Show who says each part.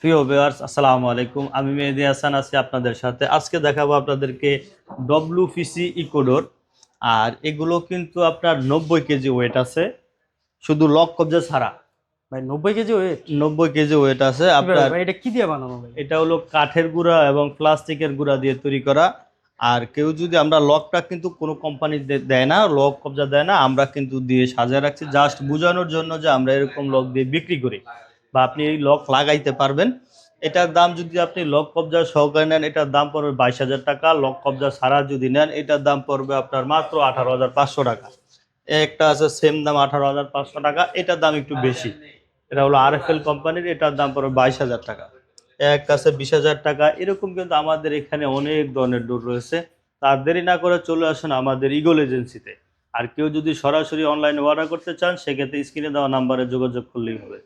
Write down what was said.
Speaker 1: প্রিয় ভিউয়ার্স, আসসালামু আলাইকুম। আমি মেহেদী হাসান আছি আপনাদের সাথে। আজকে দেখাবো আপনাদেরকে ডব্লিউপিসি ইকোডোর। আর এগুলো কিন্তু আপনার 90 কেজি ওয়েট আছে, শুধু লক কবজা ছাড়া।
Speaker 2: ভাই 90 কেজি ওয়েট?
Speaker 1: 90 কেজি ওয়েট আছে
Speaker 2: কিভাবে
Speaker 1: আপনার।
Speaker 2: ভাই, এটা কি দিয়ে বানানো ভাই?
Speaker 1: এটা হলো কাঠের গুঁড়া এবং প্লাস্টিকের গুঁড়া দিয়ে তৈরি করা। আর কেউ যদি, আমরা লকটা কিন্তু কোনো কোম্পানি দেয় না, লক কবজা দেয় না, আমরা কিন্তু দিয়ে সাজায় রাখছি জাস্ট বোঝানোর জন্য যে আমরা এরকম লক দিয়ে বিক্রি করি, বা আপনি এই লক লাগাইতে পারবেন। এটার দাম যদি আপনি লক কবজা সহকারে নেন, এটার দাম পড়বে 22,000 টাকা। লক কবজা ছাড়া যদি নেন, এটার দাম পড়বে আপনার মাত্র 18,500 টাকা। একটা আছে সেম দাম 18,500 টাকা, এটার দাম একটু বেশি। এটা হলো RFL কোম্পানির, এটার দাম পড়বে 22,000 টাকা। একটা আছে 20,000 টাকা। এরকম কিন্তু আমাদের এখানে অনেক ধরনের ডোর রয়েছে। তার দেরি না করে চলে আসুন আমাদের ইগল এজেন্সিতে। আর কেউ যদি সরাসরি অনলাইনে অর্ডার করতে চান, সেক্ষেত্রে স্ক্রিনে দেওয়া নাম্বারে যোগাযোগ করলেই হবে।